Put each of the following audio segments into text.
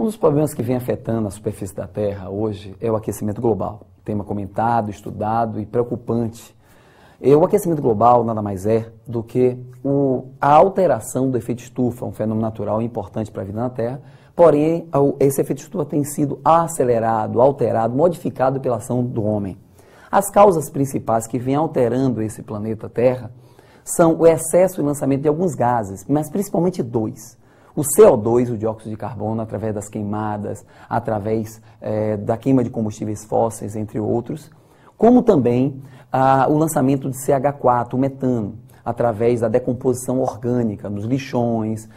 Um dos problemas que vem afetando a superfície da Terra hoje é o aquecimento global. Tema comentado, estudado e preocupante. O aquecimento global nada mais é do que a alteração do efeito estufa, um fenômeno natural importante para a vida na Terra. Porém, esse efeito estufa tem sido acelerado, alterado, modificado pela ação do homem. As causas principais que vêm alterando esse planeta Terra são o excesso e lançamento de alguns gases, mas principalmente dois. O CO2, o dióxido de carbono, através das queimadas, através da queima de combustíveis fósseis, entre outros, como também o lançamento de CH4, o metano, através da decomposição orgânica nos lixões,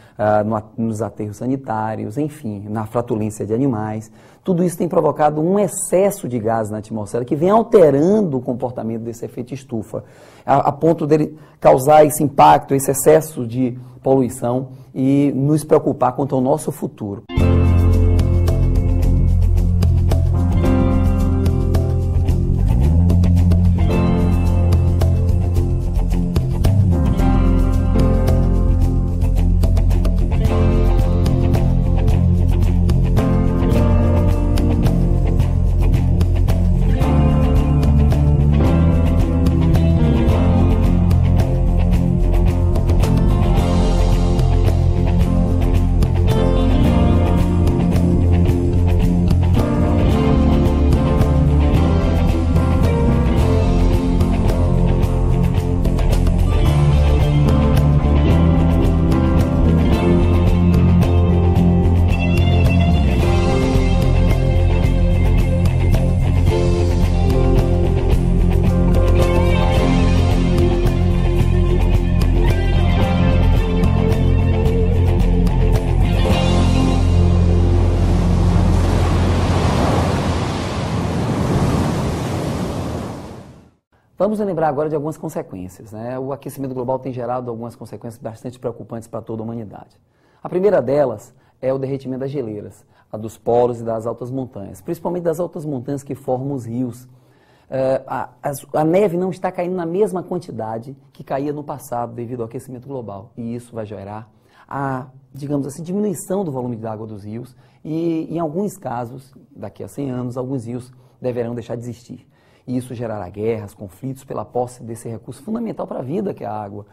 nos aterros sanitários, enfim, na flatulência de animais. Tudo isso tem provocado um excesso de gás na atmosfera que vem alterando o comportamento desse efeito estufa, a ponto dele causar esse impacto, esse excesso de poluição e nos preocupar quanto ao nosso futuro. Vamos lembrar agora de algumas consequências, né? O aquecimento global tem gerado algumas consequências bastante preocupantes para toda a humanidade. A primeira delas é o derretimento das geleiras, a dos polos e das altas montanhas, principalmente das altas montanhas que formam os rios. A neve não está caindo na mesma quantidade que caía no passado devido ao aquecimento global, e isso vai gerar a, digamos assim, diminuição do volume de água dos rios e, em alguns casos, daqui a 100 anos, alguns rios deverão deixar de existir. E isso gerará guerras, conflitos pela posse desse recurso fundamental para a vida, que é a água.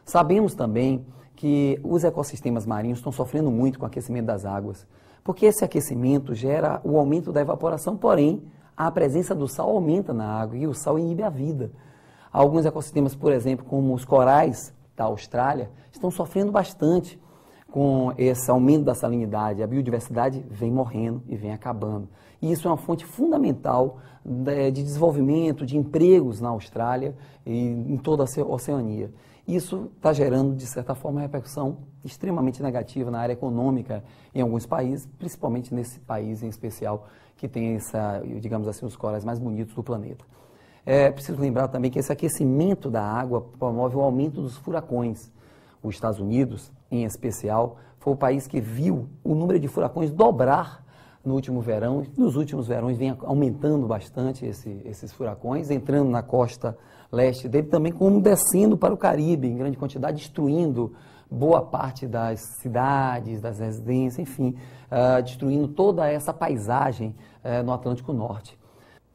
Sabemos também que os ecossistemas marinhos estão sofrendo muito com o aquecimento das águas, porque esse aquecimento gera o aumento da evaporação, porém, a presença do sal aumenta na água e o sal inibe a vida. Alguns ecossistemas, por exemplo, como os corais da Austrália, estão sofrendo bastante com esse aumento da salinidade. A biodiversidade vem morrendo e vem acabando. E isso é uma fonte fundamental de desenvolvimento, de empregos na Austrália e em toda a Oceania. Isso está gerando, de certa forma, uma repercussão extremamente negativa na área econômica em alguns países, principalmente nesse país em especial, que tem digamos assim, os corais mais bonitos do planeta. É preciso lembrar também que esse aquecimento da água promove o aumento dos furacões. Os Estados Unidos, em especial, foi o país que viu o número de furacões dobrar no último verão. Nos últimos verões vem aumentando bastante esses furacões, entrando na costa leste dele, também como descendo para o Caribe em grande quantidade, destruindo boa parte das cidades, das residências, enfim, destruindo toda essa paisagem no Atlântico Norte.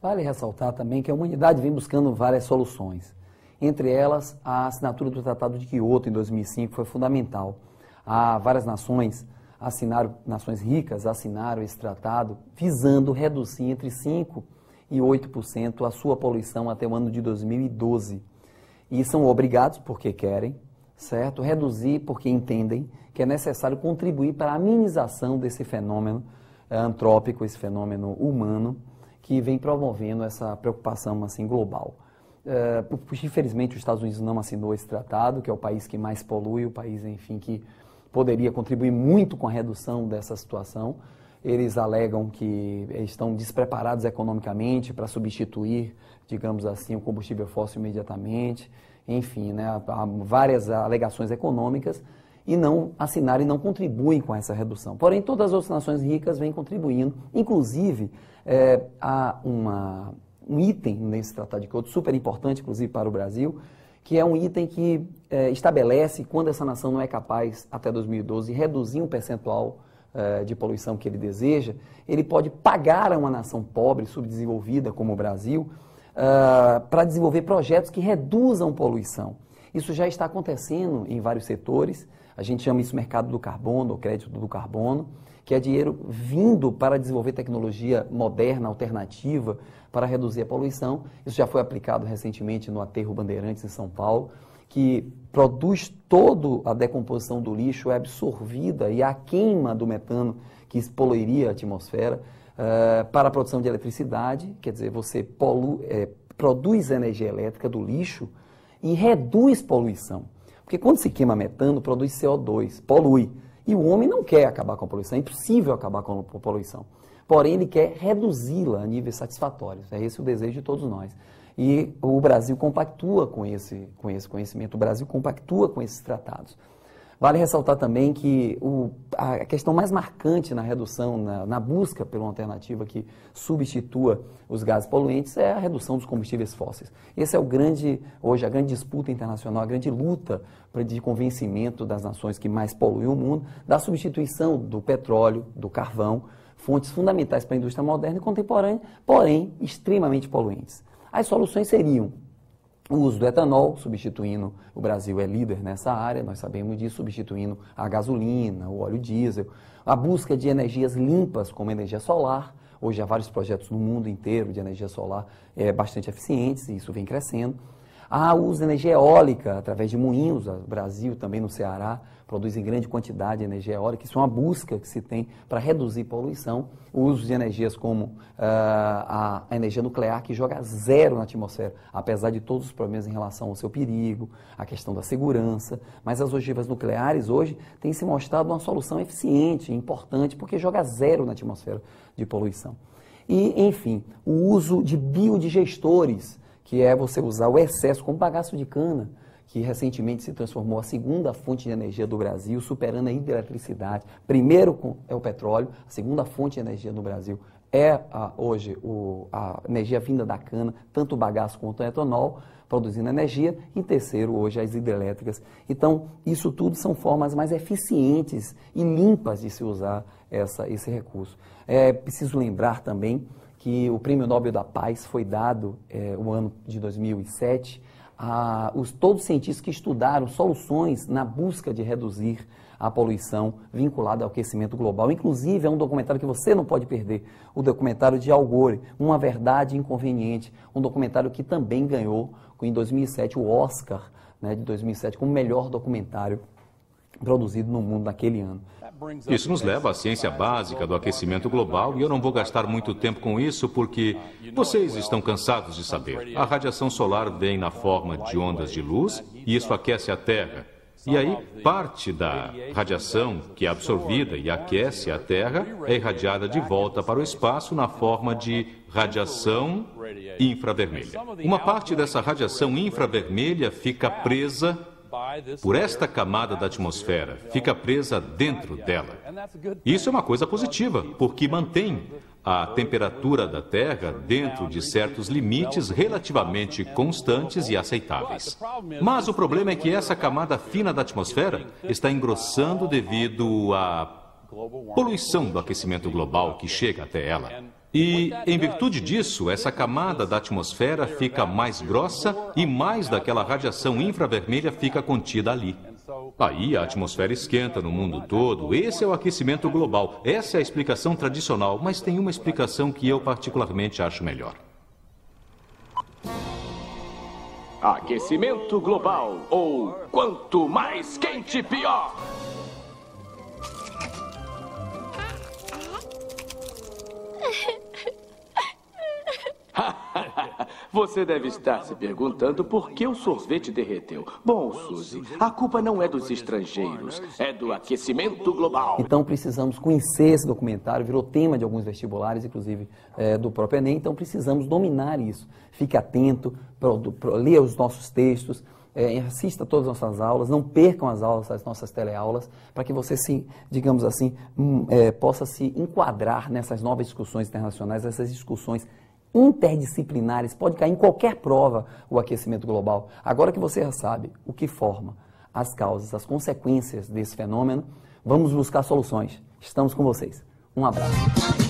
Vale ressaltar também que a humanidade vem buscando várias soluções. Entre elas, a assinatura do Tratado de Quioto em 2005 foi fundamental. Há várias nações nações ricas assinaram esse tratado visando reduzir entre 5% e 8% a sua poluição até o ano de 2012. E são obrigados, porque querem, certo? Reduzir porque entendem que é necessário contribuir para a amenização desse fenômeno antrópico, esse fenômeno humano, que vem promovendo essa preocupação assim, global. Infelizmente, os Estados Unidos não assinou esse tratado, que é o país que mais polui, o país, enfim, que poderia contribuir muito com a redução dessa situação. Eles alegam que estão despreparados economicamente para substituir, digamos assim, o combustível fóssil imediatamente. Enfim, né, há várias alegações econômicas e não assinaram e não contribuem com essa redução. Porém, todas as outras nações ricas vêm contribuindo. Inclusive, há um item nesse Tratado de Quioto, super importante, inclusive para o Brasil, que é um item que estabelece quando essa nação não é capaz, até 2012, reduzir um percentual de poluição que ele deseja, ele pode pagar a uma nação pobre, subdesenvolvida como o Brasil, para desenvolver projetos que reduzam poluição. Isso já está acontecendo em vários setores. A gente chama isso mercado do carbono, ou crédito do carbono, que é dinheiro vindo para desenvolver tecnologia moderna, alternativa, para reduzir a poluição. Isso já foi aplicado recentemente no Aterro Bandeirantes, em São Paulo, que produz toda a decomposição do lixo, é absorvida, e a queima do metano, que poluiria a atmosfera, para a produção de eletricidade. Quer dizer, você produz energia elétrica do lixo e reduz poluição. Porque quando se queima metano, produz CO2, polui. E o homem não quer acabar com a poluição, é impossível acabar com a poluição. Porém, ele quer reduzi-la a níveis satisfatórios. É esse o desejo de todos nós. E o Brasil compactua com esse conhecimento, o Brasil compactua com esses tratados. Vale ressaltar também que a questão mais marcante na redução, na busca por uma alternativa que substitua os gases poluentes é a redução dos combustíveis fósseis. Esse é hoje a grande disputa internacional, a grande luta de convencimento das nações que mais poluem o mundo, da substituição do petróleo, do carvão, fontes fundamentais para a indústria moderna e contemporânea, porém extremamente poluentes. As soluções seriam o uso do etanol, substituindo, o Brasil é líder nessa área, nós sabemos disso, substituindo a gasolina, o óleo diesel, a busca de energias limpas, como energia solar. Hoje há vários projetos no mundo inteiro de energia solar bastante eficientes, e isso vem crescendo. Há o uso de energia eólica através de moinhos, o Brasil também no Ceará produz em grande quantidade de energia eólica, isso é uma busca que se tem para reduzir poluição. O uso de energias como a energia nuclear, que joga zero na atmosfera, apesar de todos os problemas em relação ao seu perigo, a questão da segurança, mas as ogivas nucleares hoje têm se mostrado uma solução eficiente, importante, porque joga zero na atmosfera de poluição. E, enfim, o uso de biodigestores, que é você usar o excesso, como bagaço de cana, que recentemente se transformou a segunda fonte de energia do Brasil, superando a hidroeletricidade. Primeiro é o petróleo, a segunda fonte de energia no Brasil é hoje a energia vinda da cana, tanto o bagaço quanto o etanol, produzindo energia, e terceiro, hoje, as hidrelétricas. Então, isso tudo são formas mais eficientes e limpas de se usar esse recurso. É preciso lembrar também que o Prêmio Nobel da Paz foi dado no ano de 2007 a todos os cientistas que estudaram soluções na busca de reduzir a poluição vinculada ao aquecimento global. Inclusive, é um documentário que você não pode perder, o documentário de Al Gore, Uma Verdade Inconveniente, um documentário que também ganhou, em 2007, o Oscar, de 2007, como melhor documentário produzido no mundo naquele ano. Isso nos leva à ciência básica do aquecimento global, e eu não vou gastar muito tempo com isso porque vocês estão cansados de saber. A radiação solar vem na forma de ondas de luz e isso aquece a Terra. E aí, parte da radiação que é absorvida e aquece a Terra é irradiada de volta para o espaço na forma de radiação infravermelha. Uma parte dessa radiação infravermelha fica presa por esta camada da atmosfera, fica presa dentro dela. Isso é uma coisa positiva, porque mantém a temperatura da Terra dentro de certos limites relativamente constantes e aceitáveis. Mas o problema é que essa camada fina da atmosfera está engrossando devido à poluição do aquecimento global que chega até ela. E, em virtude disso, essa camada da atmosfera fica mais grossa e mais daquela radiação infravermelha fica contida ali. Aí a atmosfera esquenta no mundo todo. Esse é o aquecimento global. Essa é a explicação tradicional, mas tem uma explicação que eu particularmente acho melhor. Aquecimento global, ou quanto mais quente, pior. Você deve estar se perguntando por que o sorvete derreteu. Bom, Suzy, a culpa não é dos estrangeiros, é do aquecimento global. Então precisamos conhecer esse documentário, virou tema de alguns vestibulares, inclusive do próprio Enem, então precisamos dominar isso. Fique atento, leia os nossos textos, assista todas as nossas aulas, não percam as aulas, as nossas teleaulas, para que você, digamos assim, possa se enquadrar nessas novas discussões internacionais, essas discussões interdisciplinares. Pode cair em qualquer prova o aquecimento global. Agora que você já sabe o que forma as causas, as consequências desse fenômeno, Vamos buscar soluções. Estamos com vocês. Um abraço.